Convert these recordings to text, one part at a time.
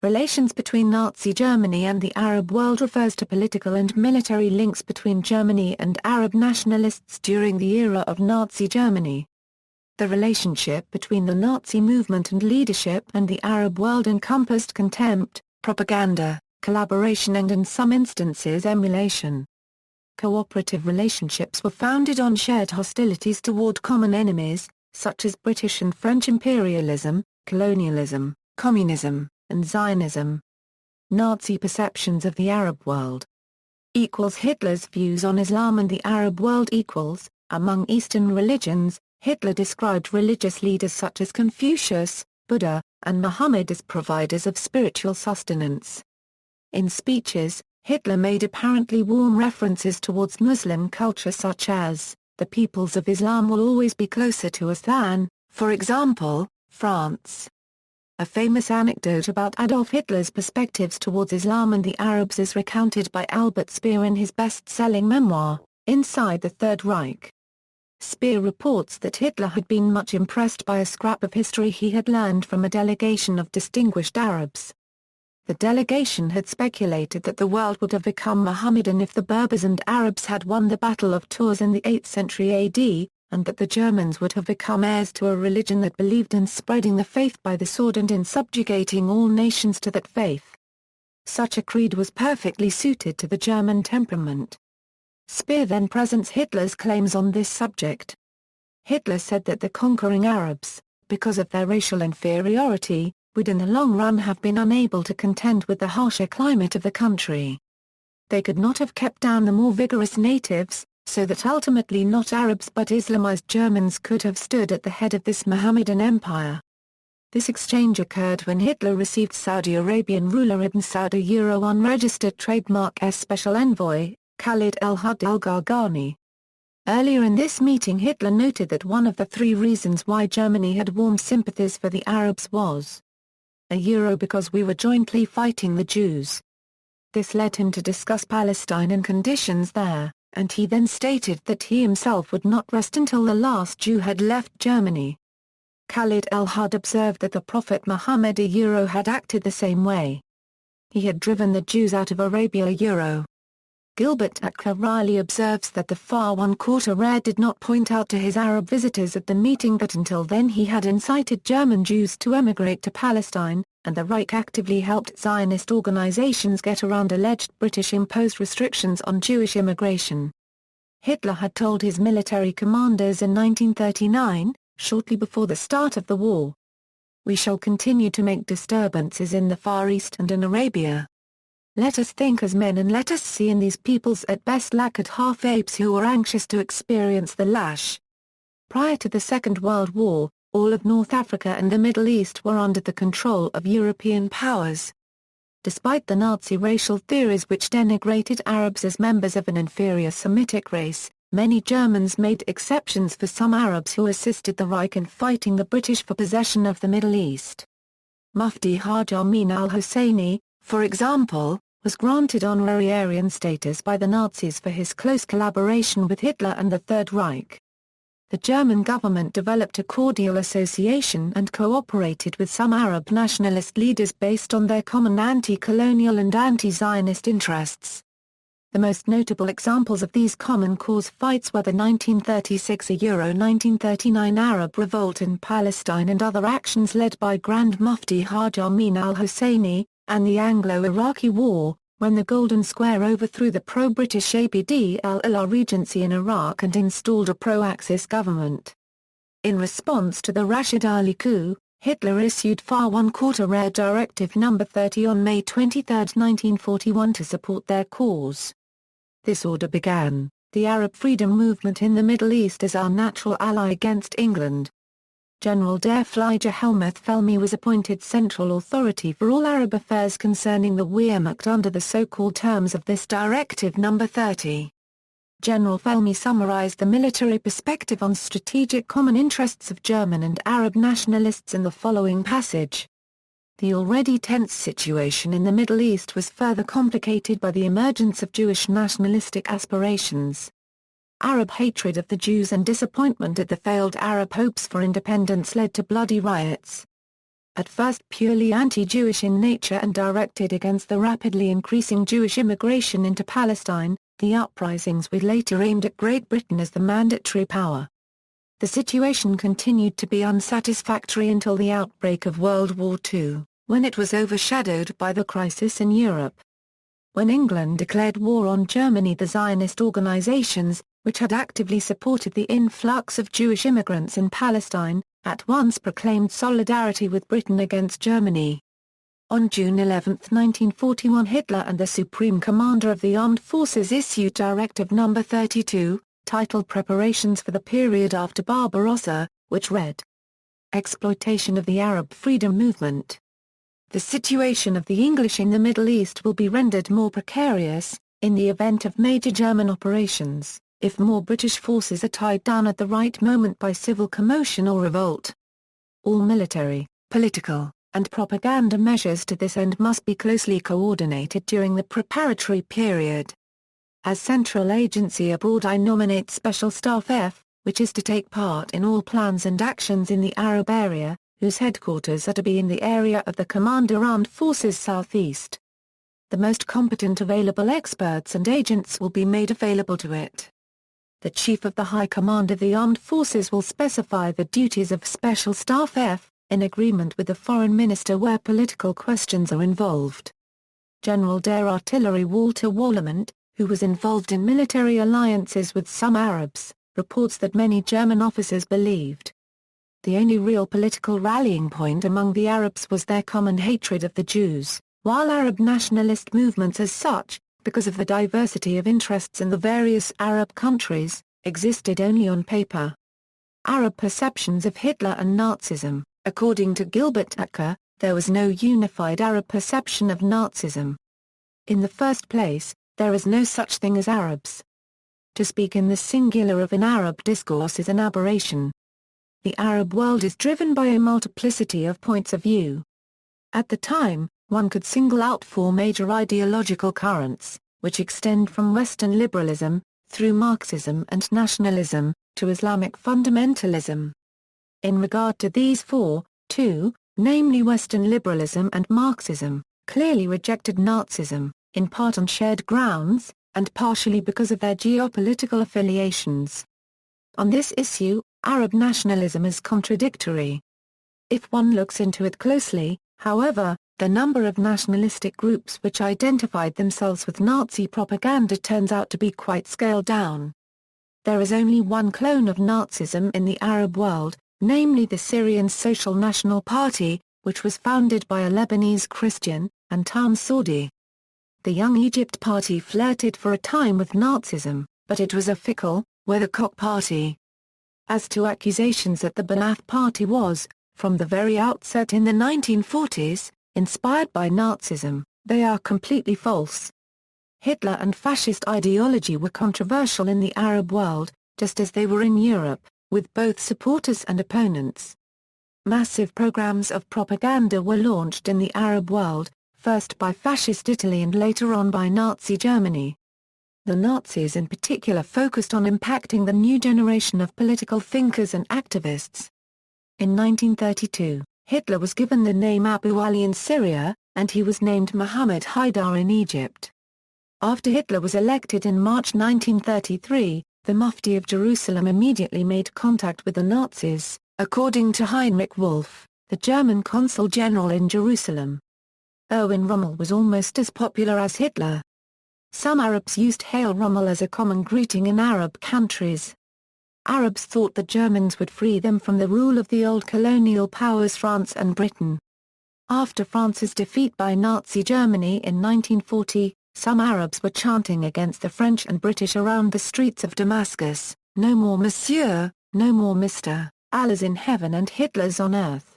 Relations between Nazi Germany and the Arab world refers to political and military links between Germany and Arab nationalists during the era of Nazi Germany. The relationship between the Nazi movement and leadership and the Arab world encompassed contempt, propaganda, collaboration and in some instances emulation. Cooperative relationships were founded on shared hostilities toward common enemies, such as British and French imperialism, colonialism, communism, and Zionism. Nazi perceptions of the Arab world. Hitler's views on Islam and the Arab world. Among Eastern religions, Hitler described religious leaders such as Confucius, Buddha, and Muhammad as providers of spiritual sustenance. In speeches, Hitler made apparently warm references towards Muslim culture such as, "The peoples of Islam will always be closer to us than, for example, France." A famous anecdote about Adolf Hitler's perspectives towards Islam and the Arabs is recounted by Albert Speer in his best-selling memoir, Inside the Third Reich. Speer reports that Hitler had been much impressed by a scrap of history he had learned from a delegation of distinguished Arabs. The delegation had speculated that the world would have become Mohammedan if the Berbers and Arabs had won the Battle of Tours in the 8th century AD, and that the Germans would have become heirs to a religion that believed in spreading the faith by the sword and in subjugating all nations to that faith. Such a creed was perfectly suited to the German temperament. Speer then presents Hitler's claims on this subject. Hitler said that the conquering Arabs, because of their racial inferiority, would in the long run have been unable to contend with the harsher climate of the country. They could not have kept down the more vigorous natives, so that ultimately not Arabs but Islamized Germans could have stood at the head of this Mohammedan empire. This exchange occurred when Hitler received Saudi Arabian ruler Ibn Saud a unregistered trademark as special envoy, Khalid al-Hud al-Gargani. Earlier in this meeting Hitler noted that one of the three reasons why Germany had warm sympathies for the Arabs was because we were jointly fighting the Jews. This led him to discuss Palestine and conditions there, and he then stated that he himself would not rest until the last Jew had left Germany. Khalid al-Hud observed that the Prophet Muhammad had acted the same way. He had driven the Jews out of Arabia. Gilbert Acker Riley observes that the Far One Quarter Rare did not point out to his Arab visitors at the meeting that until then he had incited German Jews to emigrate to Palestine, and the Reich actively helped Zionist organizations get around alleged British-imposed restrictions on Jewish immigration. Hitler had told his military commanders in 1939, shortly before the start of the war, "We shall continue to make disturbances in the Far East and in Arabia. Let us think as men and let us see in these peoples at best lacquered half-apes who are anxious to experience the lash." Prior to the Second World War, all of North Africa and the Middle East were under the control of European powers. Despite the Nazi racial theories which denigrated Arabs as members of an inferior Semitic race, many Germans made exceptions for some Arabs who assisted the Reich in fighting the British for possession of the Middle East. Mufti Haj Amin al-Husseini, for example, was granted honorary Aryan status by the Nazis for his close collaboration with Hitler and the Third Reich. The German government developed a cordial association and cooperated with some Arab nationalist leaders based on their common anti-colonial and anti-Zionist interests. The most notable examples of these common cause fights were the 1936–1939 Arab Revolt in Palestine and other actions led by Grand Mufti Haj Amin al-Husseini, and the Anglo-Iraqi War, when the Golden Square overthrew the pro-British Abd al-Allah Regency in Iraq and installed a pro-Axis government. In response to the Rashid Ali coup, Hitler issued Far One Quarter Rare Directive No. 30 on May 23, 1941 to support their cause. This order began the Arab freedom movement in the Middle East as our natural ally against England. General der Flieger Helmuth Felmy was appointed central authority for all Arab affairs concerning the Wehrmacht under the so-called terms of this Directive No. 30. General Felmy summarized the military perspective on strategic common interests of German and Arab nationalists in the following passage. The already tense situation in the Middle East was further complicated by the emergence of Jewish nationalistic aspirations. Arab hatred of the Jews and disappointment at the failed Arab hopes for independence led to bloody riots. At first purely anti-Jewish in nature and directed against the rapidly increasing Jewish immigration into Palestine, the uprisings were later aimed at Great Britain as the mandatory power. The situation continued to be unsatisfactory until the outbreak of World War II, when it was overshadowed by the crisis in Europe. When England declared war on Germany, the Zionist organizations, which had actively supported the influx of Jewish immigrants in Palestine, at once proclaimed solidarity with Britain against Germany. On June 11, 1941, Hitler and the Supreme Commander of the Armed Forces issued Directive No. 32, titled Preparations for the Period After Barbarossa, which read, "Exploitation of the Arab Freedom Movement. The situation of the English in the Middle East will be rendered more precarious, in the event of major German operations, if more British forces are tied down at the right moment by civil commotion or revolt. All military, political, and propaganda measures to this end must be closely coordinated during the preparatory period. As Central Agency Abroad, I nominate Special Staff F, which is to take part in all plans and actions in the Arab area, whose headquarters are to be in the area of the Commander Armed Forces Southeast. The most competent available experts and agents will be made available to it. The Chief of the High Command of the Armed Forces will specify the duties of Special Staff F, in agreement with the Foreign Minister where political questions are involved. General der Artillerie Walter Warlimont, who was involved in military alliances with some Arabs, reports that many German officers believed the only real political rallying point among the Arabs was their common hatred of the Jews, while Arab nationalist movements as such, because of the diversity of interests in the various Arab countries, existed only on paper. Arab perceptions of Hitler and Nazism. According to Gilbert Achcar, there was no unified Arab perception of Nazism. In the first place, there is no such thing as Arabs. To speak in the singular of an Arab discourse is an aberration. The Arab world is driven by a multiplicity of points of view. At the time, one could single out four major ideological currents, which extend from Western liberalism, through Marxism and nationalism, to Islamic fundamentalism. In regard to these four, two, namely Western liberalism and Marxism, clearly rejected Nazism, in part on shared grounds, and partially because of their geopolitical affiliations. On this issue, Arab nationalism is contradictory. If one looks into it closely, however, the number of nationalistic groups which identified themselves with Nazi propaganda turns out to be quite scaled down. There is only one clone of Nazism in the Arab world, namely the Syrian Social National Party, which was founded by a Lebanese Christian, Anton Saudi. The Young Egypt Party flirted for a time with Nazism, but it was a fickle, weathercock party. As to accusations that the Ba'ath Party was, from the very outset in the 1940s, inspired by Nazism, they are completely false. Hitler and fascist ideology were controversial in the Arab world, just as they were in Europe, with both supporters and opponents. Massive programs of propaganda were launched in the Arab world, first by fascist Italy and later on by Nazi Germany. The Nazis in particular focused on impacting the new generation of political thinkers and activists. In 1932, Hitler was given the name Abu Ali in Syria, and he was named Muhammad Haidar in Egypt. After Hitler was elected in March 1933, the Mufti of Jerusalem immediately made contact with the Nazis, according to Heinrich Wolf, the German consul general in Jerusalem. Erwin Rommel was almost as popular as Hitler. Some Arabs used Hail Rommel as a common greeting in Arab countries. Arabs thought the Germans would free them from the rule of the old colonial powers France and Britain. After France's defeat by Nazi Germany in 1940, some Arabs were chanting against the French and British around the streets of Damascus, "No more Monsieur, no more Mr. Allah's in heaven and Hitler's on earth."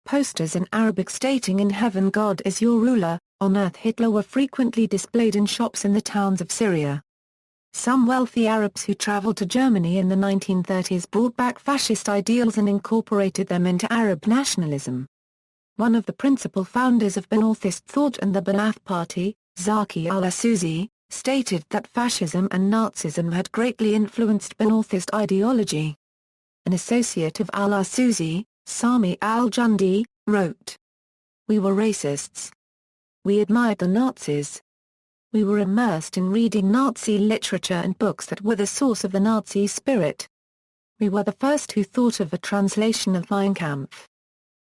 Posters in Arabic stating "In heaven God is your ruler, on earth Hitler" were frequently displayed in shops in the towns of Syria. Some wealthy Arabs who traveled to Germany in the 1930s brought back fascist ideals and incorporated them into Arab nationalism. One of the principal founders of Ba'athist thought and the Ba'ath Party, Zaki al-Susi, stated that fascism and Nazism had greatly influenced Ba'athist ideology. An associate of al-Susi, Sami al-Jundi, wrote, "We were racists. We admired the Nazis. We were immersed in reading Nazi literature and books that were the source of the Nazi spirit. We were the first who thought of a translation of Mein Kampf.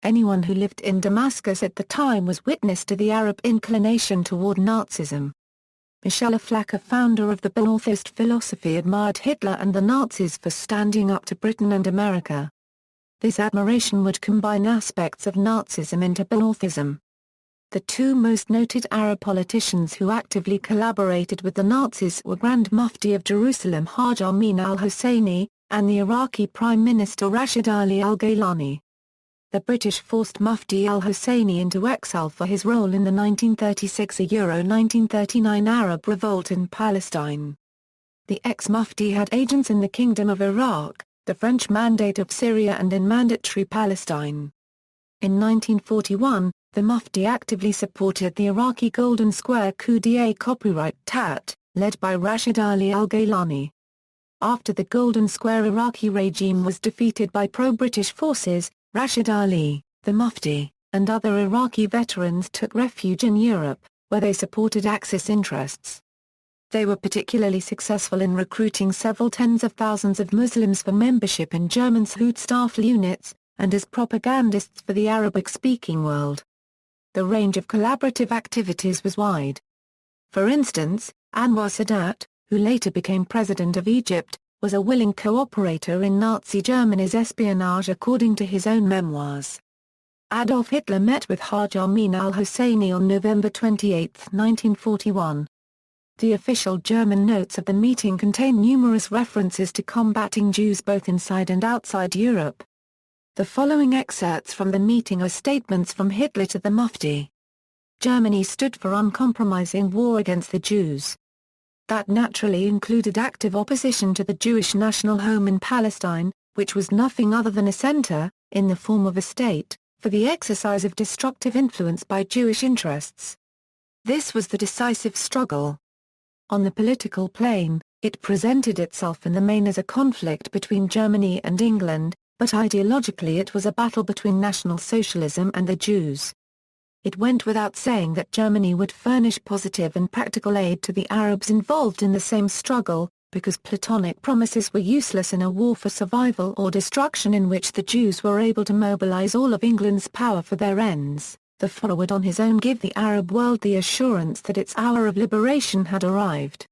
Anyone who lived in Damascus at the time was witness to the Arab inclination toward Nazism." Michel Aflaq, a founder of the Ba'athist philosophy, admired Hitler and the Nazis for standing up to Britain and America. This admiration would combine aspects of Nazism into Ba'athism. The two most noted Arab politicians who actively collaborated with the Nazis were Grand Mufti of Jerusalem Haj Amin al-Husseini, and the Iraqi Prime Minister Rashid Ali al-Gaylani. The British forced Mufti al-Husseini into exile for his role in the 1936–1939 Arab revolt in Palestine. The ex-Mufti had agents in the Kingdom of Iraq, the French Mandate of Syria and in Mandatory Palestine. In 1941, the Mufti actively supported the Iraqi Golden Square coup d'état, led by Rashid Ali al-Gaylani. After the Golden Square Iraqi regime was defeated by pro-British forces, Rashid Ali, the Mufti, and other Iraqi veterans took refuge in Europe, where they supported Axis interests. They were particularly successful in recruiting several tens of thousands of Muslims for membership in German Schutzstaffel units, and as propagandists for the Arabic-speaking world. The range of collaborative activities was wide. For instance, Anwar Sadat, who later became president of Egypt, was a willing cooperator in Nazi Germany's espionage according to his own memoirs. Adolf Hitler met with Haj Amin al-Husseini on November 28, 1941. The official German notes of the meeting contain numerous references to combating Jews both inside and outside Europe. The following excerpts from the meeting are statements from Hitler to the Mufti. Germany stood for uncompromising war against the Jews. That naturally included active opposition to the Jewish national home in Palestine, which was nothing other than a center, in the form of a state, for the exercise of destructive influence by Jewish interests. This was the decisive struggle. On the political plane, it presented itself in the main as a conflict between Germany and England, but ideologically it was a battle between National Socialism and the Jews. It went without saying that Germany would furnish positive and practical aid to the Arabs involved in the same struggle, because platonic promises were useless in a war for survival or destruction in which the Jews were able to mobilize all of England's power for their ends. The Führer would on his own give the Arab world the assurance that its hour of liberation had arrived.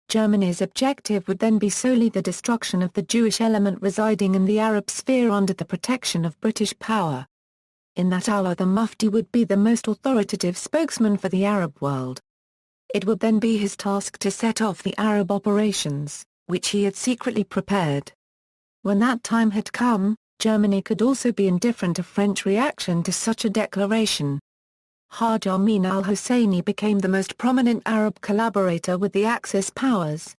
Germany's objective would then be solely the destruction of the Jewish element residing in the Arab sphere under the protection of British power. In that hour the Mufti would be the most authoritative spokesman for the Arab world. It would then be his task to set off the Arab operations, which he had secretly prepared. When that time had come, Germany could also be indifferent to French reaction to such a declaration. Haj Amin al-Husseini became the most prominent Arab collaborator with the Axis powers.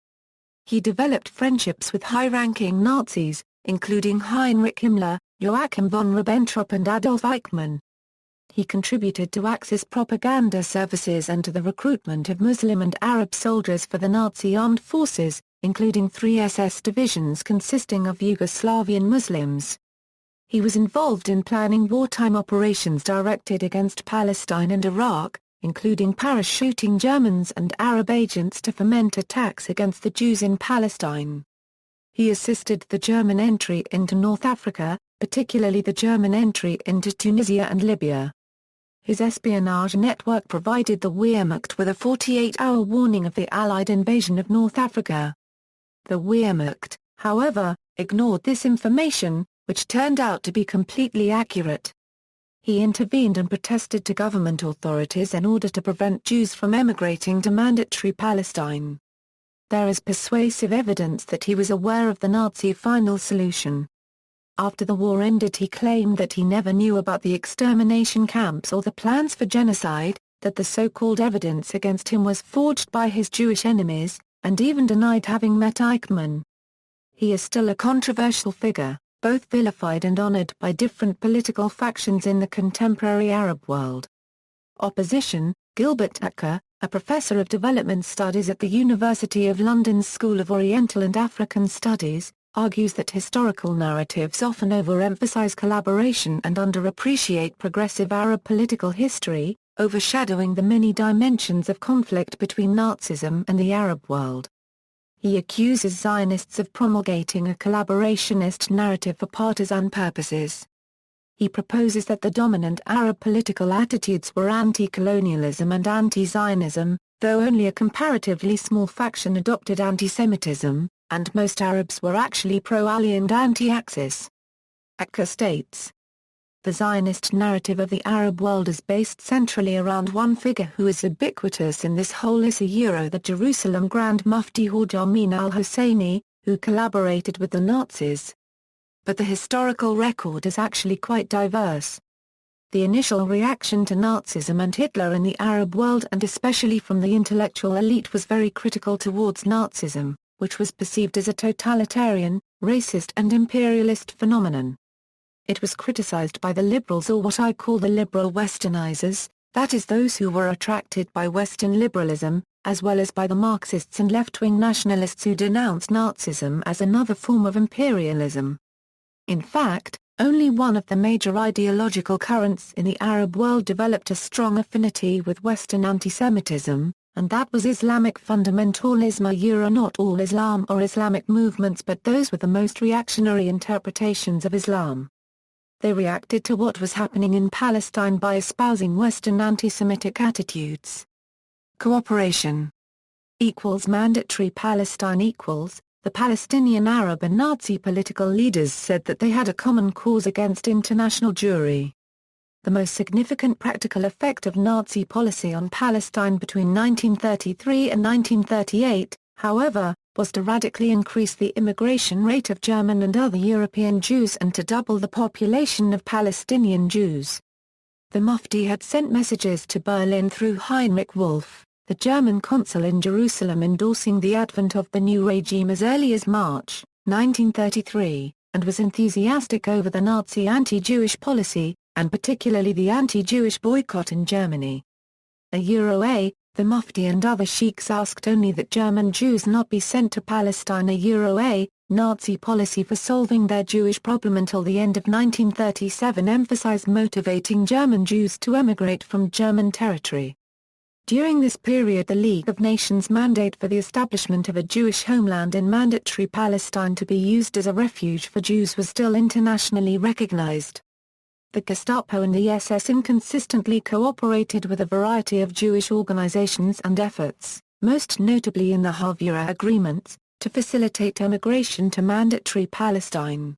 He developed friendships with high-ranking Nazis, including Heinrich Himmler, Joachim von Ribbentrop and Adolf Eichmann. He contributed to Axis propaganda services and to the recruitment of Muslim and Arab soldiers for the Nazi armed forces, including 3 SS divisions consisting of Yugoslavian Muslims. He was involved in planning wartime operations directed against Palestine and Iraq, including parachuting Germans and Arab agents to foment attacks against the Jews in Palestine. He assisted the German entry into North Africa, particularly the German entry into Tunisia and Libya. His espionage network provided the Wehrmacht with a 48-hour warning of the Allied invasion of North Africa. The Wehrmacht, however, ignored this information, which turned out to be completely accurate. He intervened and protested to government authorities in order to prevent Jews from emigrating to Mandatory Palestine. There is persuasive evidence that he was aware of the Nazi final solution. After the war ended he claimed that he never knew about the extermination camps or the plans for genocide, that the so-called evidence against him was forged by his Jewish enemies, and even denied having met Eichmann. He is still a controversial figure, both vilified and honored by different political factions in the contemporary Arab world. Opposition: Gilbert Achcar, a professor of development studies at the University of London's School of Oriental and African Studies, argues that historical narratives often overemphasize collaboration and underappreciate progressive Arab political history, overshadowing the many dimensions of conflict between Nazism and the Arab world. He accuses Zionists of promulgating a collaborationist narrative for partisan purposes. He proposes that the dominant Arab political attitudes were anti-colonialism and anti-Zionism, though only a comparatively small faction adopted anti-Semitism, and most Arabs were actually pro-Ali and anti-Axis. Acker states, the Zionist narrative of the Arab world is based centrally around one figure who is ubiquitous in this whole issue, the Jerusalem Grand Mufti Haj Amin al-Husseini, who collaborated with the Nazis. But the historical record is actually quite diverse. The initial reaction to Nazism and Hitler in the Arab world and especially from the intellectual elite was very critical towards Nazism, which was perceived as a totalitarian, racist and imperialist phenomenon. It was criticized by the liberals, or what I call the liberal westernizers, that is those who were attracted by Western liberalism, as well as by the Marxists and left-wing nationalists who denounced Nazism as another form of imperialism. In fact, only one of the major ideological currents in the Arab world developed a strong affinity with Western anti-Semitism, and that was Islamic fundamentalism. Not all Islam or Islamic movements, but those with the most reactionary interpretations of Islam. They reacted to what was happening in Palestine by espousing Western anti-Semitic attitudes. Cooperation equals mandatory Palestine equals. The Palestinian Arab and Nazi political leaders said that they had a common cause against international Jewry. The most significant practical effect of Nazi policy on Palestine between 1933 and 1938, however, was to radically increase the immigration rate of German and other European Jews and to double the population of Palestinian Jews. The Mufti had sent messages to Berlin through Heinrich Wolff, the German consul in Jerusalem, endorsing the advent of the new regime as early as March, 1933, and was enthusiastic over the Nazi anti-Jewish policy, and particularly the anti-Jewish boycott in Germany. The Mufti and other sheikhs asked only that German Jews not be sent to Palestine. Nazi policy for solving their Jewish problem until the end of 1937 emphasized motivating German Jews to emigrate from German territory. During this period, the League of Nations mandate for the establishment of a Jewish homeland in mandatory Palestine to be used as a refuge for Jews was still internationally recognized. The Gestapo and the SS inconsistently cooperated with a variety of Jewish organizations and efforts, most notably in the Havura agreements, to facilitate emigration to mandatory Palestine.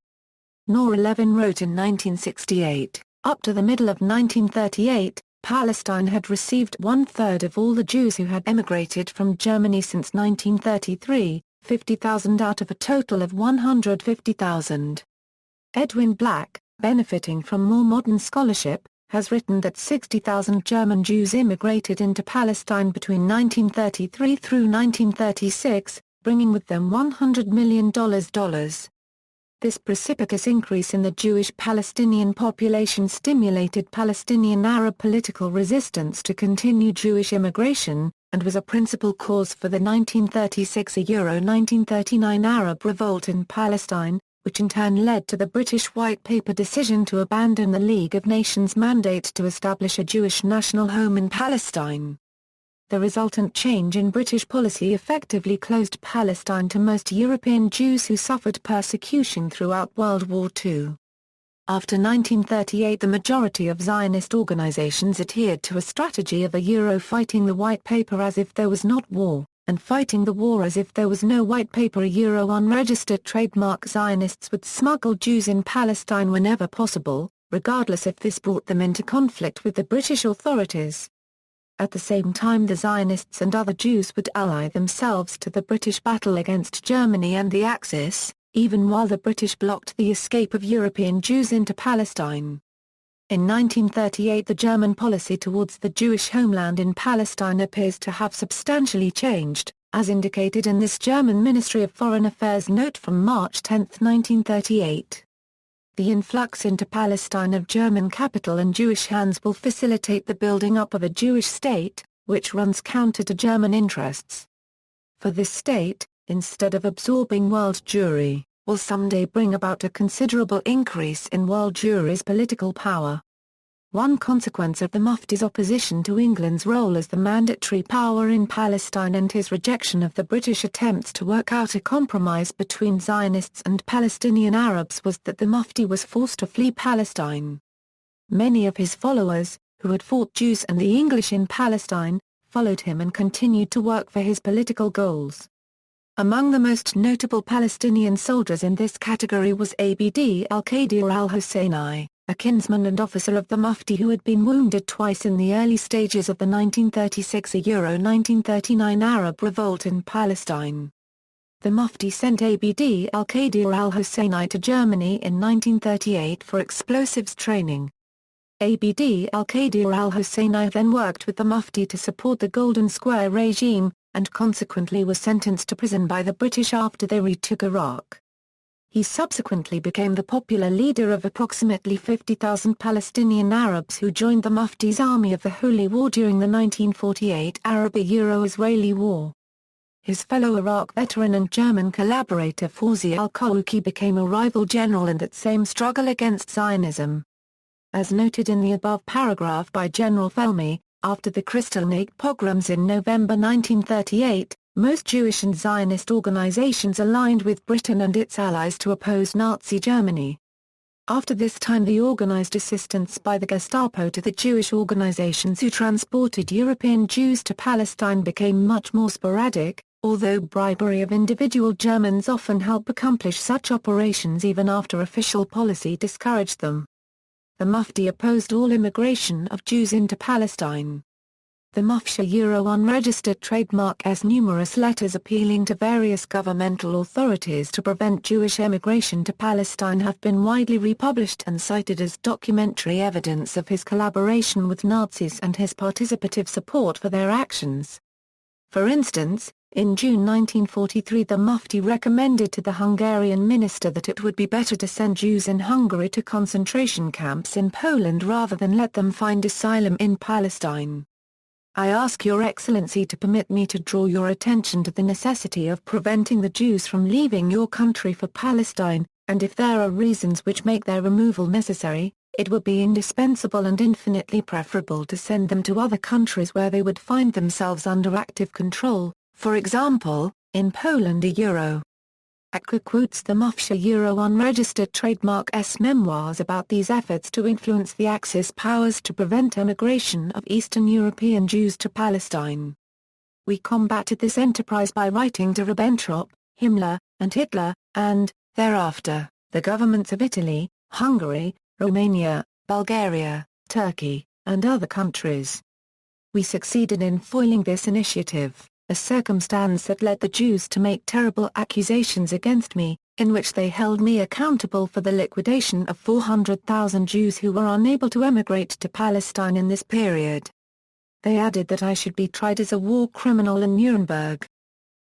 Noor Levin wrote in 1968, up to the middle of 1938, Palestine had received one-third of all the Jews who had emigrated from Germany since 1933, 50,000 out of a total of 150,000. Edwin Black, benefiting from more modern scholarship, has written that 60,000 German Jews immigrated into Palestine between 1933 through 1936, bringing with them $100 million. This precipitous increase in the Jewish Palestinian population stimulated Palestinian Arab political resistance to continue Jewish immigration, and was a principal cause for the 1936–1939 Arab revolt in Palestine, which in turn led to the British White Paper decision to abandon the League of Nations mandate to establish a Jewish national home in Palestine. The resultant change in British policy effectively closed Palestine to most European Jews who suffered persecution throughout World War II. After 1938, the majority of Zionist organizations adhered to a strategy of fighting the White Paper as if there was not war, and fighting the war as if there was no White Paper. Unregistered trademark Zionists would smuggle Jews in Palestine whenever possible, regardless if this brought them into conflict with the British authorities. At the same time, the Zionists and other Jews would ally themselves to the British battle against Germany and the Axis, even while the British blocked the escape of European Jews into Palestine. In 1938, the German policy towards the Jewish homeland in Palestine appears to have substantially changed, as indicated in this German Ministry of Foreign Affairs note from March 10, 1938. The influx into Palestine of German capital and Jewish hands will facilitate the building up of a Jewish state, which runs counter to German interests. For this state, instead of absorbing world Jewry, will someday bring about a considerable increase in world Jewry's political power. One consequence of the Mufti's opposition to England's role as the mandatory power in Palestine and his rejection of the British attempts to work out a compromise between Zionists and Palestinian Arabs was that the Mufti was forced to flee Palestine. Many of his followers, who had fought Jews and the English in Palestine, followed him and continued to work for his political goals. Among the most notable Palestinian soldiers in this category was Abd al-Qadir al-Husseini, a kinsman and officer of the Mufti who had been wounded twice in the early stages of the 1936–1939 Arab revolt in Palestine. The Mufti sent Abd al-Qadir al-Husseini to Germany in 1938 for explosives training. Abd al-Qadir al-Husseini then worked with the Mufti to support the Golden Square regime, and consequently was sentenced to prison by the British after they retook Iraq. He subsequently became the popular leader of approximately 50,000 Palestinian Arabs who joined the Mufti's Army of the Holy War during the 1948 Arab-Israeli War. His fellow Iraq veteran and German collaborator Fawzi al-Qawuqi became a rival general in that same struggle against Zionism. As noted in the above paragraph by General Felmy, after the Kristallnacht pogroms in November 1938, most Jewish and Zionist organizations aligned with Britain and its allies to oppose Nazi Germany. After this time the organized assistance by the Gestapo to the Jewish organizations who transported European Jews to Palestine became much more sporadic, although bribery of individual Germans often helped accomplish such operations even after official policy discouraged them. The Mufti opposed all immigration of Jews into Palestine. The Mufti unregistered trademark has numerous letters appealing to various governmental authorities to prevent Jewish emigration to Palestine have been widely republished and cited as documentary evidence of his collaboration with Nazis and his participative support for their actions. For instance, in June 1943 the Mufti recommended to the Hungarian minister that it would be better to send Jews in Hungary to concentration camps in Poland rather than let them find asylum in Palestine. I ask Your Excellency to permit me to draw your attention to the necessity of preventing the Jews from leaving your country for Palestine, and if there are reasons which make their removal necessary, it would be indispensable and infinitely preferable to send them to other countries where they would find themselves under active control, for example, in Poland. Akka quotes the Mufti unregistered trademark's memoirs about these efforts to influence the Axis powers to prevent emigration of Eastern European Jews to Palestine. We combated this enterprise by writing to Ribbentrop, Himmler, and Hitler, and, thereafter, the governments of Italy, Hungary, Romania, Bulgaria, Turkey, and other countries. We succeeded in foiling this initiative, a circumstance that led the Jews to make terrible accusations against me, in which they held me accountable for the liquidation of 400,000 Jews who were unable to emigrate to Palestine in this period. They added that I should be tried as a war criminal in Nuremberg.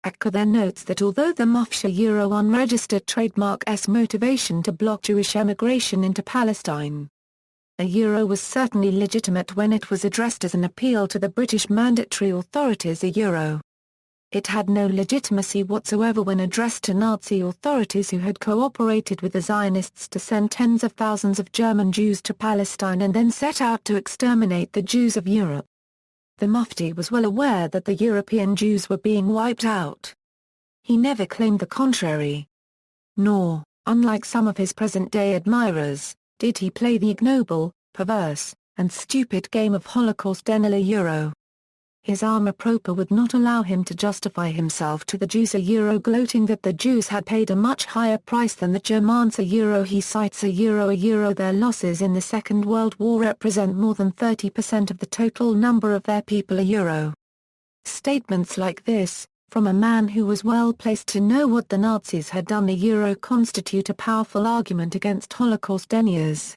Akka then notes that although the Mufti unregistered trademark's motivation to block Jewish emigration into Palestine was certainly legitimate when it was addressed as an appeal to the British mandatory authorities. It had no legitimacy whatsoever when addressed to Nazi authorities who had cooperated with the Zionists to send tens of thousands of German Jews to Palestine and then set out to exterminate the Jews of Europe. The Mufti was well aware that the European Jews were being wiped out. He never claimed the contrary. Nor, unlike some of his present-day admirers, did he play the ignoble, perverse, and stupid game of Holocaust denial. His armor propre would not allow him to justify himself to the Jews gloating that the Jews had paid a much higher price than the Germans. He cites their losses in the Second World War represent more than 30% of the total number of their people. Statements like this, from a man who was well placed to know what the Nazis had done, constitute a powerful argument against Holocaust deniers.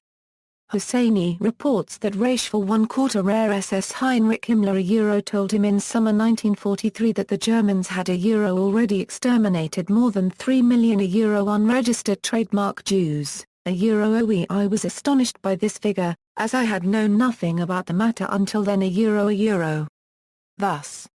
Hosseini reports that Reichsführer SS Heinrich Himmler told him in summer 1943 that the Germans had already exterminated more than 3 million unregistered trademark Jews. I was astonished by this figure, as I had known nothing about the matter until then. Thus,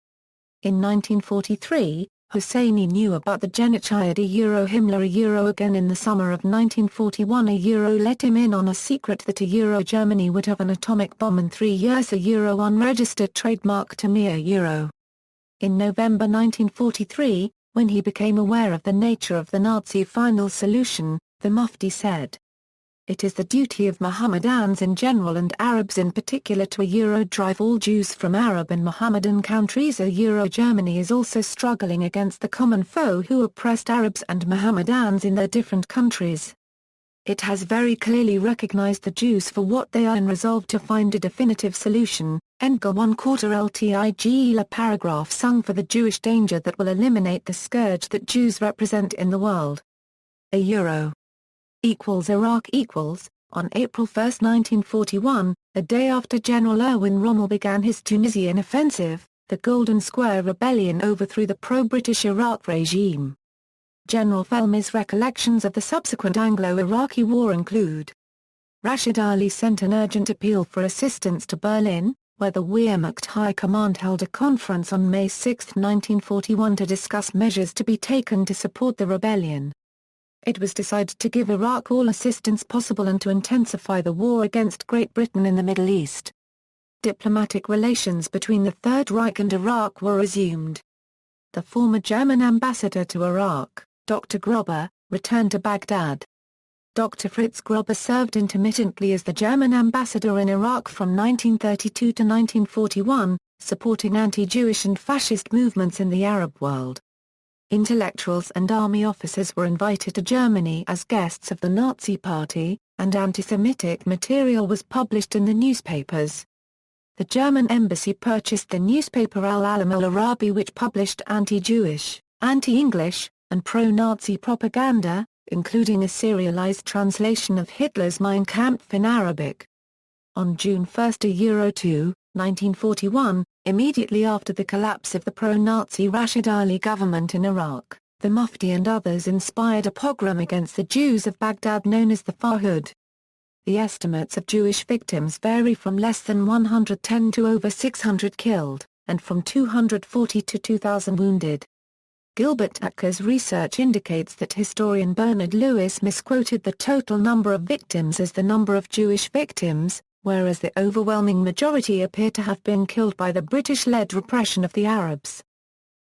in 1943, Hosseini knew about the genocide Himmler again in the summer of 1941 let him in on a secret that Germany would have an atomic bomb in 3 years unregistered trademark to me In November 1943, when he became aware of the nature of the Nazi final solution, the Mufti said, "It is the duty of Mohammedans in general and Arabs in particular to drive all Jews from Arab and Mohammedan countries. Germany is also struggling against the common foe who oppressed Arabs and Mohammedans in their different countries. It has very clearly recognized the Jews for what they are and resolved to find a definitive solution." Edgar 1/4 LTIGE La paragraph sung for the Jewish danger that will eliminate the scourge that Jews represent in the world. Iraq On April 1, 1941, a day after General Erwin Rommel began his Tunisian offensive, the Golden Square Rebellion overthrew the pro-British Iraq regime. General Felmy's recollections of the subsequent Anglo-Iraqi War include: Rashid Ali sent an urgent appeal for assistance to Berlin, where the Wehrmacht High Command held a conference on May 6, 1941 to discuss measures to be taken to support the rebellion. It was decided to give Iraq all assistance possible and to intensify the war against Great Britain in the Middle East. Diplomatic relations between the Third Reich and Iraq were resumed. The former German ambassador to Iraq, Dr. Grobber, returned to Baghdad. Dr. Fritz Grobber served intermittently as the German ambassador in Iraq from 1932 to 1941, supporting anti-Jewish and fascist movements in the Arab world. Intellectuals and army officers were invited to Germany as guests of the Nazi Party, and anti-Semitic material was published in the newspapers. The German embassy purchased the newspaper Al-Alam al-Arabi, which published anti-Jewish, anti-English, and pro-Nazi propaganda, including a serialized translation of Hitler's Mein Kampf in Arabic. On June 1, 1941, immediately after the collapse of the pro-Nazi Rashid Ali government in Iraq, the Mufti and others inspired a pogrom against the Jews of Baghdad known as the Farhud. The estimates of Jewish victims vary from less than 110 to over 600 killed, and from 240 to 2,000 wounded. Gilbert Achcar's research indicates that historian Bernard Lewis misquoted the total number of victims as the number of Jewish victims, whereas the overwhelming majority appear to have been killed by the British-led repression of the Arabs.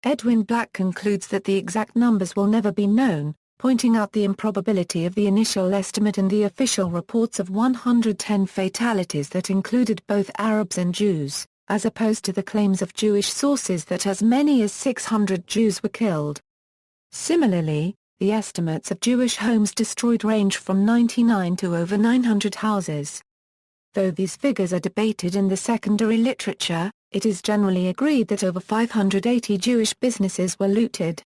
Edwin Black concludes that the exact numbers will never be known, pointing out the improbability of the initial estimate and the official reports of 110 fatalities that included both Arabs and Jews, as opposed to the claims of Jewish sources that as many as 600 Jews were killed. Similarly, the estimates of Jewish homes destroyed range from 99 to over 900 houses. Though these figures are debated in the secondary literature, it is generally agreed that over 580 Jewish businesses were looted.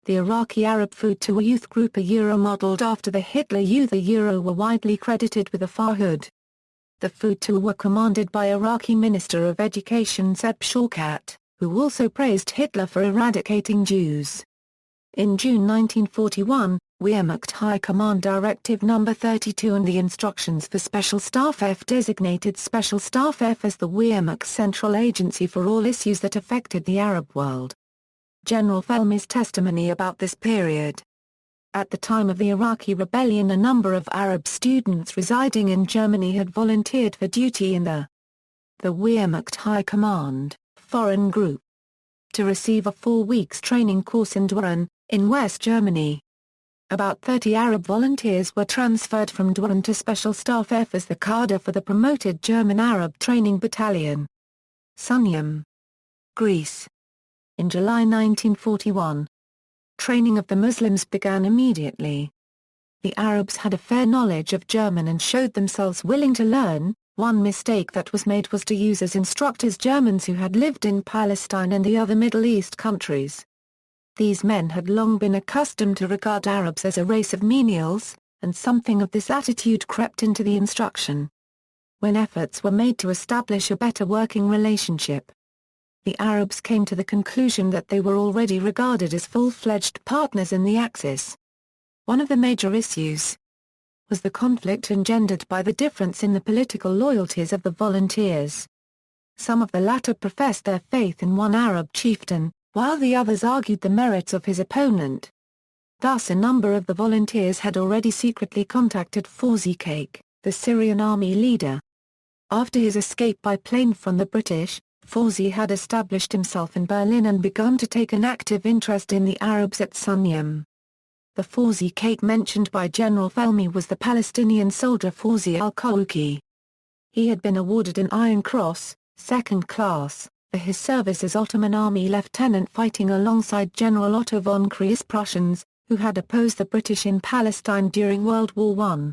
The Iraqi Arab Food Tour youth group modeled after the Hitler Youth were widely credited with the Farhud. The food tour were commanded by Iraqi Minister of Education Zeb Shawkat, who also praised Hitler for eradicating Jews. In June 1941, Wehrmacht High Command Directive No. 32 and the instructions for Special Staff F designated Special Staff F as the Wehrmacht's central agency for all issues that affected the Arab world. General Felmy's testimony about this period. At the time of the Iraqi rebellion, a number of Arab students residing in Germany had volunteered for duty in the Wehrmacht High Command, Foreign Group, to receive a 4 weeks training course in Düren, in West Germany. About 30 Arab volunteers were transferred from Düren to Special Staff F as the cadre for the promoted German Arab Training Battalion. Sunyam, Greece. In July 1941, training of the Muslims began immediately. The Arabs had a fair knowledge of German and showed themselves willing to learn. One mistake that was made was to use as instructors Germans who had lived in Palestine and the other Middle East countries. These men had long been accustomed to regard Arabs as a race of menials, and something of this attitude crept into the instruction. When efforts were made to establish a better working relationship, the Arabs came to the conclusion that they were already regarded as full-fledged partners in the Axis. One of the major issues was the conflict engendered by the difference in the political loyalties of the volunteers. Some of the latter professed their faith in one Arab chieftain, while the others argued the merits of his opponent. Thus a number of the volunteers had already secretly contacted Fawzi Kake, the Syrian army leader. After his escape by plane from the British, Fawzi had established himself in Berlin and begun to take an active interest in the Arabs at Sunyam. The Fawzi Kake mentioned by General Felmy was the Palestinian soldier Fawzi al-Kawuki. He had been awarded an Iron Cross, second class, for his service as Ottoman army lieutenant fighting alongside General Otto von Kreis Prussians, who had opposed the British in Palestine during World War I.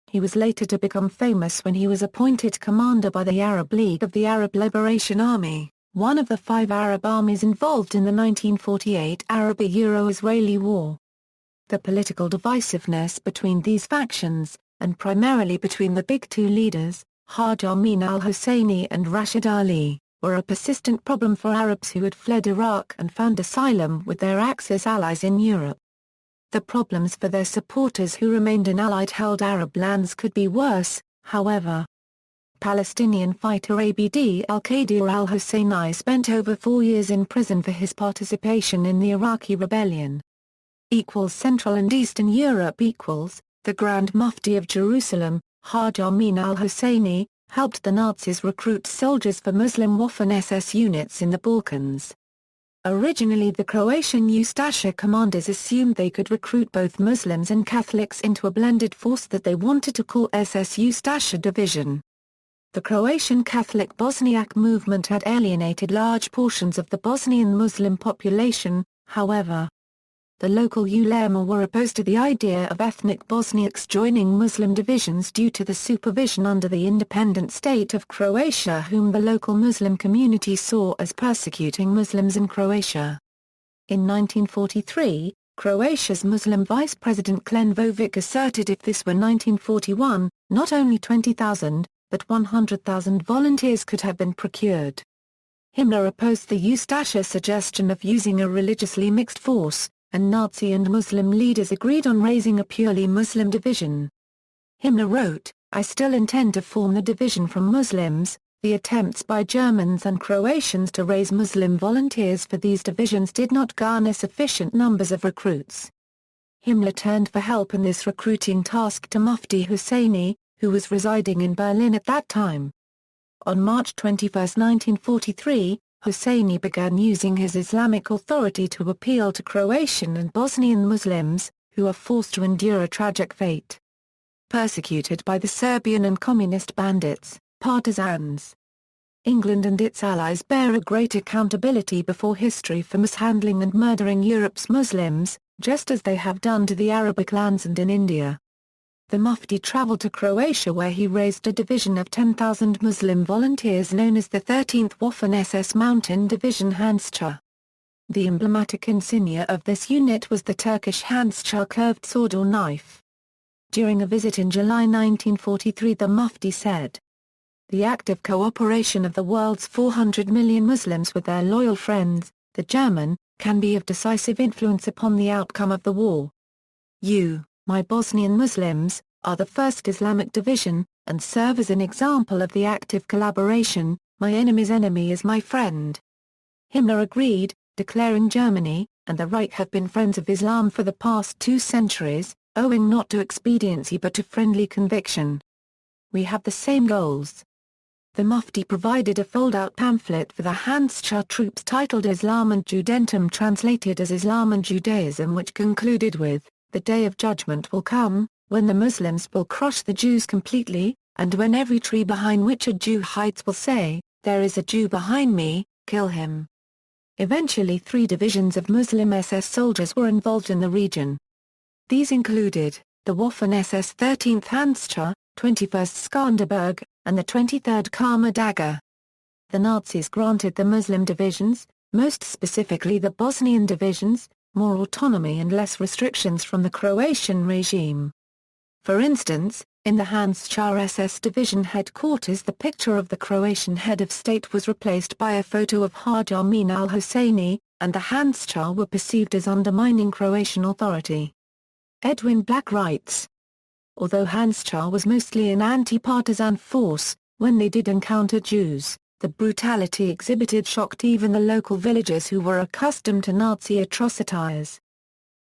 He was later to become famous when he was appointed commander by the Arab League of the Arab Liberation Army, one of the 5 Arab armies involved in the 1948 Arab-Israeli War. The political divisiveness between these factions, and primarily between the big two leaders, Haj Amin al-Husseini and Rashid Ali, were a persistent problem for Arabs who had fled Iraq and found asylum with their Axis allies in Europe. The problems for their supporters who remained in Allied-held Arab lands could be worse, however. Palestinian fighter Abd al-Qadir al-Husseini spent over 4 years in prison for his participation in the Iraqi rebellion. Central and Eastern Europe the Grand Mufti of Jerusalem, Haj Amin al-Husseini, helped the Nazis recruit soldiers for Muslim Waffen-SS units in the Balkans. Originally the Croatian Ustasha commanders assumed they could recruit both Muslims and Catholics into a blended force that they wanted to call SS Ustasha Division. The Croatian Catholic Bosniak movement had alienated large portions of the Bosnian Muslim population, however. The local ulema were opposed to the idea of ethnic Bosniaks joining Muslim divisions due to the supervision under the independent state of Croatia whom the local Muslim community saw as persecuting Muslims in Croatia. In 1943, Croatia's Muslim Vice President Klen Vovic asserted if this were 1941, not only 20,000, but 100,000 volunteers could have been procured. Himmler opposed the Ustasha suggestion of using a religiously mixed force, and Nazi and Muslim leaders agreed on raising a purely Muslim division. Himmler wrote, "I still intend to form the division from Muslims." The attempts by Germans and Croatians to raise Muslim volunteers for these divisions did not garner sufficient numbers of recruits. Himmler turned for help in this recruiting task to Mufti Husseini, who was residing in Berlin at that time. On March 21, 1943, Husseini began using his Islamic authority to appeal to Croatian and Bosnian Muslims, who are forced to endure a tragic fate. Persecuted by the Serbian and communist bandits, partisans. England and its allies bear a great accountability before history for mishandling and murdering Europe's Muslims, just as they have done to the Arabic lands and in India. The Mufti traveled to Croatia where he raised a division of 10,000 Muslim volunteers known as the 13th Waffen-SS Mountain Division Handschar. The emblematic insignia of this unit was the Turkish Handschar curved sword or knife. During a visit in July 1943 the Mufti said, "The active cooperation of the world's 400 million Muslims with their loyal friends, the German, can be of decisive influence upon the outcome of the war. You, my Bosnian Muslims, are the first Islamic division, and serve as an example of the active collaboration. My enemy's enemy is my friend." Himmler agreed, declaring Germany and the Reich have been friends of Islam for the past 2 centuries, owing not to expediency but to friendly conviction. We have the same goals. The Mufti provided a fold-out pamphlet for the Handschar troops titled Islam and Judentum, translated as Islam and Judaism, which concluded with, "The day of judgment will come, when the Muslims will crush the Jews completely, and when every tree behind which a Jew hides will say, 'There is a Jew behind me, kill him.'" Eventually 3 divisions of Muslim SS soldiers were involved in the region. These included, the Waffen-SS 13th Handschar, 21st Skanderberg, and the 23rd Kama Dagger. The Nazis granted the Muslim divisions, most specifically the Bosnian divisions, more autonomy and less restrictions from the Croatian regime. For instance, in the Handschar SS division headquarters the picture of the Croatian head of state was replaced by a photo of Haj Amin al-Husseini, and the Handschar were perceived as undermining Croatian authority. Edwin Black writes, "Although Handschar was mostly an anti-partisan force, when they did encounter Jews, The brutality exhibited shocked even the local villagers who were accustomed to Nazi atrocities.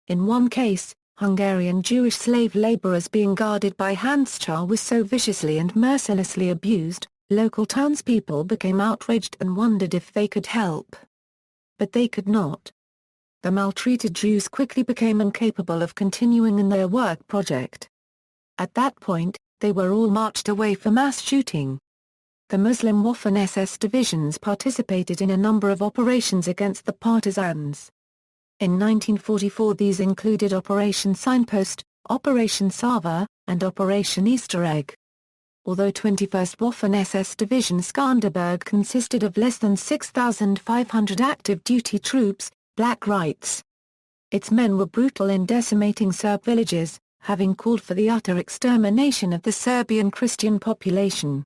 In one case, Hungarian Jewish slave laborers being guarded by Handschar were so viciously and mercilessly abused, local townspeople became outraged and wondered if they could help. But they could not. The maltreated Jews quickly became incapable of continuing in their work project. At that point, they were all marched away for mass shooting. The Muslim Waffen-SS divisions participated in a number of operations against the partisans. In 1944 these included Operation Signpost, Operation Sava, and Operation Easter Egg. Although 21st Waffen-SS Division Skanderberg consisted of less than 6,500 active duty troops, black rights. Its men were brutal in decimating Serb villages, having called for the utter extermination of the Serbian Christian population.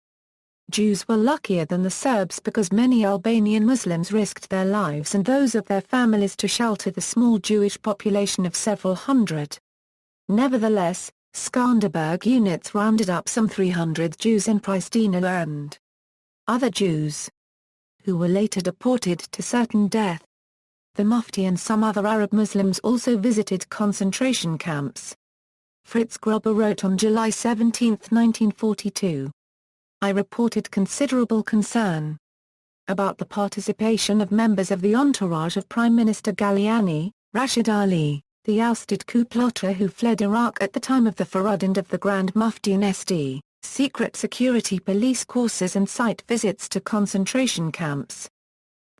Jews were luckier than the Serbs because many Albanian Muslims risked their lives and those of their families to shelter the small Jewish population of several hundred. Nevertheless, Skanderberg units rounded up some 300 Jews in Pristina and other Jews, who were later deported to certain death. The Mufti and some other Arab Muslims also visited concentration camps. Fritz Grobba wrote on July 17, 1942. I reported considerable concern about the participation of members of the entourage of Prime Minister Galliani, Rashid Ali, the ousted coup plotter who fled Iraq at the time of the Farud and of the Grand Mufti and SD, secret security police courses and site visits to concentration camps.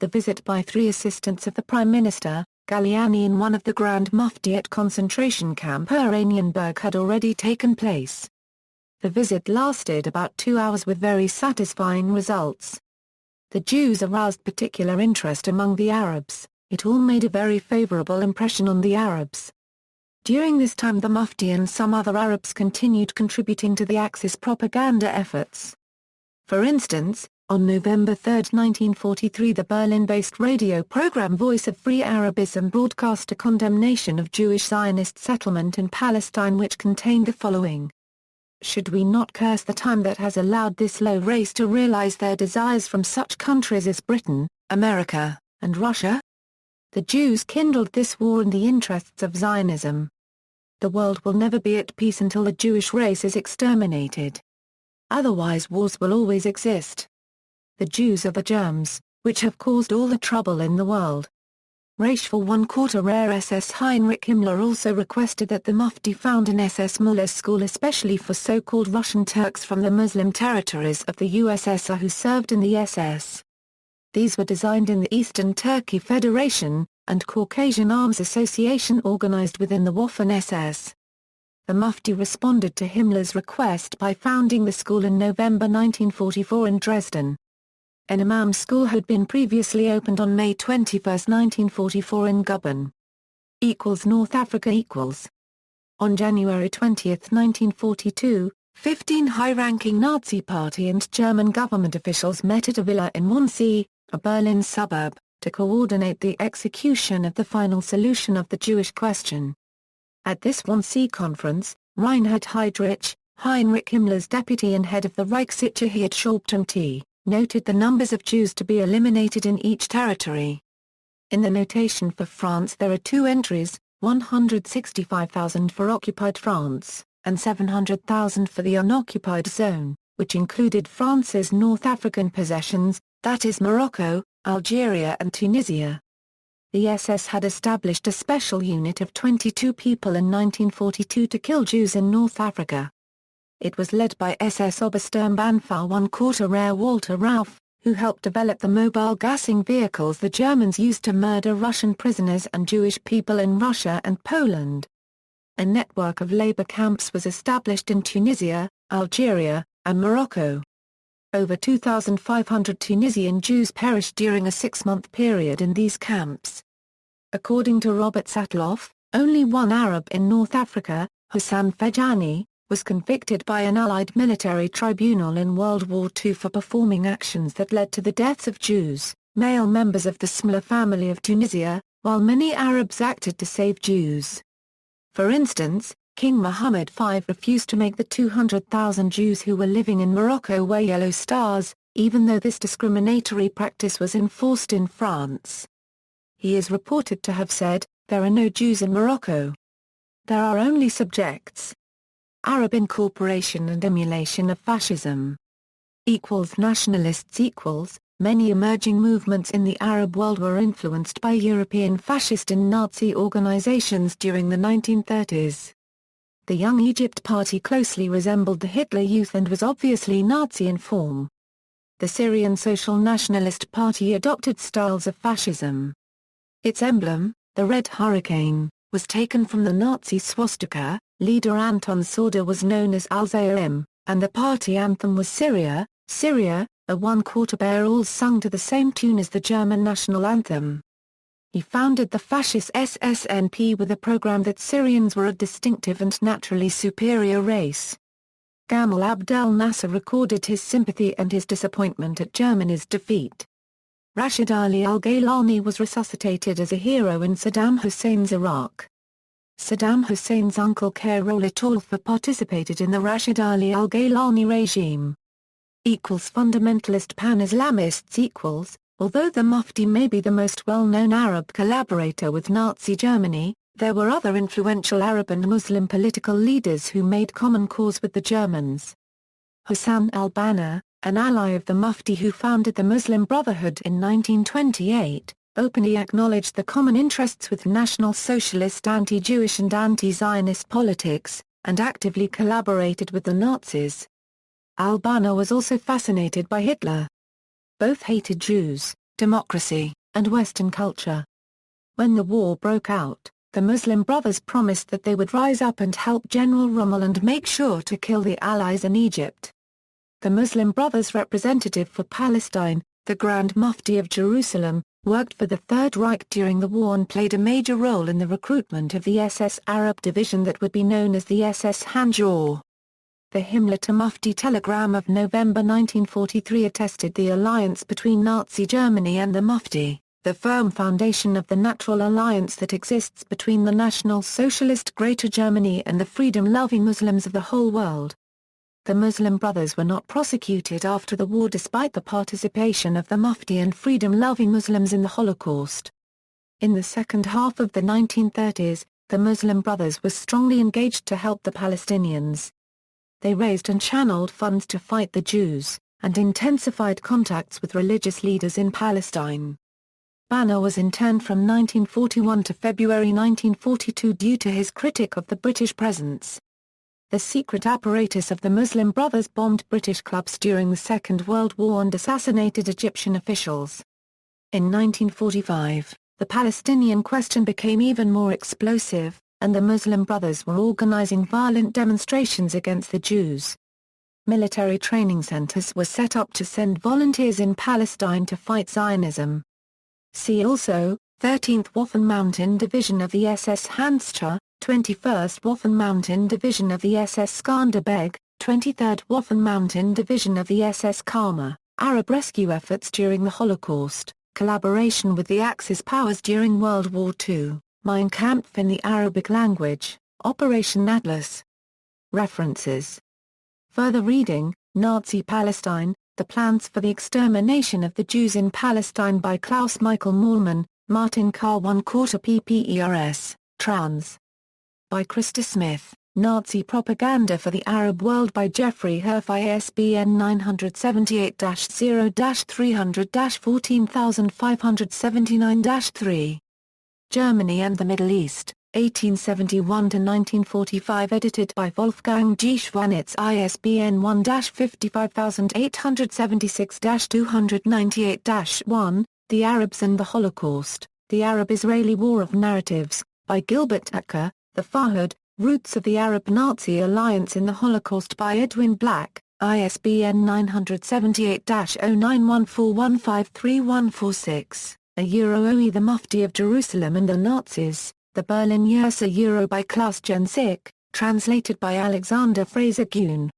The visit by 3 assistants of the Prime Minister, Galliani and one of the Grand Mufti at concentration camp Oranienburg had already taken place. The visit lasted about 2 hours with very satisfying results. The Jews aroused particular interest among the Arabs, it all made a very favorable impression on the Arabs. During this time the Mufti and some other Arabs continued contributing to the Axis propaganda efforts. For instance, on November 3, 1943 the Berlin-based radio program Voice of Free Arabism broadcast a condemnation of Jewish Zionist settlement in Palestine which contained the following. Should we not curse the time that has allowed this low race to realize their desires from such countries as Britain, America, and Russia? The Jews kindled this war in the interests of Zionism. The world will never be at peace until the Jewish race is exterminated. Otherwise wars will always exist. The Jews are the germs, which have caused all the trouble in the world. Reichsführer 1/4 SS Heinrich Himmler also requested that the Mufti found an SS Mullahs school especially for so-called Russian Turks from the Muslim territories of the USSR who served in the SS. These were designed in the Eastern Turkey Federation, and Caucasian Arms Association organized within the Waffen-SS. The Mufti responded to Himmler's request by founding the school in November 1944 in Dresden. An imam school had been previously opened on May 21, 1944 in Gubbin. North Africa On January 20, 1942, 15 high-ranking Nazi Party and German government officials met at a villa in Wannsee, a Berlin suburb, to coordinate the execution of the final solution of the Jewish question. At this Wannsee conference, Reinhard Heydrich, Heinrich Himmler's deputy and head of the Reichssicherheit Hauptamt, noted the numbers of Jews to be eliminated in each territory. In the notation for France there are 2 entries, 165,000 for occupied France, and 700,000 for the unoccupied zone, which included France's North African possessions, that is Morocco, Algeria and Tunisia. The SS had established a special unit of 22 people in 1942 to kill Jews in North Africa. It was led by SS Obersturmbannführer 1/4 Walter Rauff, who helped develop the mobile gassing vehicles the Germans used to murder Russian prisoners and Jewish people in Russia and Poland. A network of labor camps was established in Tunisia, Algeria, and Morocco. Over 2,500 Tunisian Jews perished during a 6-month period in these camps. According to Robert Satloff, only one Arab in North Africa, Hassan Fejani, was convicted by an Allied military tribunal in World War II for performing actions that led to the deaths of Jews, male members of the Smla family of Tunisia, while many Arabs acted to save Jews. For instance, King Mohammed V refused to make the 200,000 Jews who were living in Morocco wear yellow stars, even though this discriminatory practice was enforced in France. He is reported to have said, "There are no Jews in Morocco. There are only subjects." Arab incorporation and emulation of fascism. Nationalists. Many emerging movements in the Arab world were influenced by European fascist and Nazi organizations during the 1930s. The Young Egypt Party closely resembled the Hitler Youth and was obviously Nazi in form. The Syrian Social Nationalist Party adopted styles of fascism. Its emblem, the Red Hurricane, was taken from the Nazi swastika. Leader Anton Saada was known as Al-Zionism, and the party anthem was Syria, Syria, a one-quarter bear, all sung to the same tune as the German national anthem. He founded the fascist SSNP with a program that Syrians were a distinctive and naturally superior race. Gamal Abdel Nasser recorded his sympathy and his disappointment at Germany's defeat. Rashid Ali al-Gaylani was resuscitated as a hero in Saddam Hussein's Iraq. Saddam Hussein's uncle Khairullah Talfa participated in the Rashid Ali al-Gaylani regime. Fundamentalist pan-Islamists. Although the Mufti may be the most well-known Arab collaborator with Nazi Germany, there were other influential Arab and Muslim political leaders who made common cause with the Germans. Hassan al-Banna, an ally of the Mufti who founded the Muslim Brotherhood in 1928, openly acknowledged the common interests with National Socialist anti-Jewish and anti-Zionist politics, and actively collaborated with the Nazis. Al-Banna was also fascinated by Hitler. Both hated Jews, democracy, and Western culture. When the war broke out, the Muslim Brothers promised that they would rise up and help General Rommel and make sure to kill the Allies in Egypt. The Muslim Brothers' representative for Palestine, the Grand Mufti of Jerusalem, worked for the Third Reich during the war and played a major role in the recruitment of the SS Arab division that would be known as the SS Handjar. The Himmler to Mufti telegram of November 1943 attested the alliance between Nazi Germany and the Mufti, the firm foundation of the natural alliance that exists between the National Socialist Greater Germany and the freedom-loving Muslims of the whole world. The Muslim Brothers were not prosecuted after the war despite the participation of the Mufti and freedom-loving Muslims in the Holocaust. In the second half of the 1930s, the Muslim Brothers were strongly engaged to help the Palestinians. They raised and channeled funds to fight the Jews, and intensified contacts with religious leaders in Palestine. Banner was interned from 1941 to February 1942 due to his critique of the British presence. The secret apparatus of the Muslim Brothers bombed British clubs during the Second World War and assassinated Egyptian officials. In 1945, the Palestinian question became even more explosive, and the Muslim Brothers were organizing violent demonstrations against the Jews. Military training centers were set up to send volunteers in Palestine to fight Zionism. See also, 13th Waffen Mountain Division of the SS Handschar, 21st Waffen Mountain Division of the SS Skanderbeg, 23rd Waffen Mountain Division of the SS Karma, Arab rescue efforts during the Holocaust, collaboration with the Axis powers during World War II. Mein Kampf in the Arabic language, Operation Atlas. References. Further reading, Nazi Palestine, The Plans for the Extermination of the Jews in Palestine by Klaus Michael Moorman, Martin Carr 1/4 ppers, trans. By Krista Smith, Nazi Propaganda for the Arab World by Jeffrey Herf ISBN 978-0-300-14579-3. Germany and the Middle East, 1871–1945 edited by Wolfgang G. Schwanitz ISBN 1-55076-298-1, The Arabs and the Holocaust, The Arab-Israeli War of Narratives, by Gilbert Acker, The Farhud, Roots of the Arab-Nazi Alliance in the Holocaust by Edwin Black, ISBN 978-0914153146. OE The Mufti of Jerusalem and the Nazis, The Berlin Year by Klaus Jensik, translated by Alexander Fraser Gune.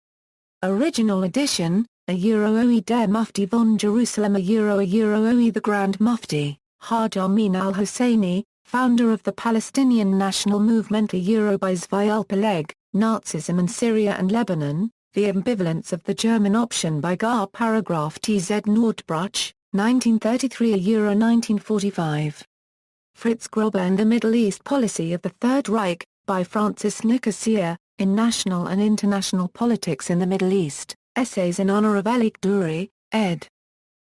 Original edition, OE Der Mufti von Jerusalem OE The Grand Mufti, Haj Amin al-Husseini, founder of the Palestinian National Movement by Zvi Peleg, Nazism in Syria and Lebanon, The Ambivalence of the German Option by Gar Paragraph TZ Nordbruch, 1933 Euro 1945. Fritz Grobbe and the Middle East Policy of the Third Reich, by Francis Nicosia, in National and International Politics in the Middle East, Essays in Honor of Elik Duri, ed.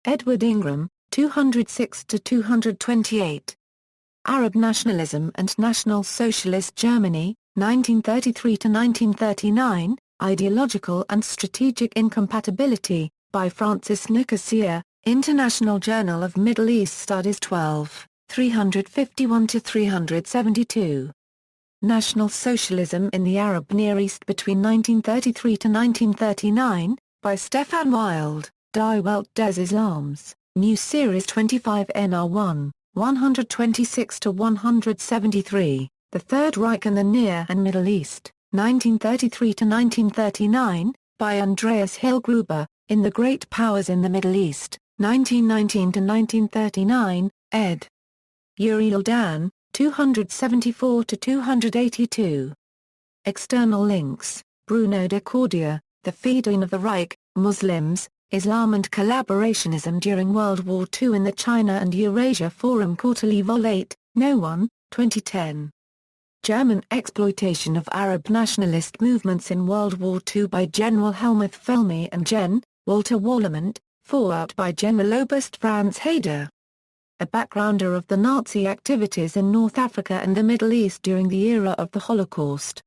Edward Ingram, 206-228. Arab Nationalism and National Socialist Germany, 1933-1939, Ideological and Strategic Incompatibility, by Francis Nicosia, International Journal of Middle East Studies 12, 351-372. National Socialism in the Arab Near East between 1933-1939, by Stefan Wild, Die Welt des Islams, New Series 25 NR1, 126-173, The Third Reich and the Near and Middle East, 1933-1939, by Andreas Hillgruber, in The Great Powers in the Middle East, 1919-1939, ed. Uriel Dan, 274-282. External links, Bruno de Cordia, The Feeding of the Reich, Muslims, Islam and Collaborationism During World War II in the China and Eurasia Forum Quarterly Vol 8, No. 1, 2010. German Exploitation of Arab Nationalist Movements in World War II by General Helmuth Felmy and Gen. Walter Warlimont, foreword by General Oberst Franz Hader. A backgrounder of the Nazi activities in North Africa and the Middle East during the era of the Holocaust.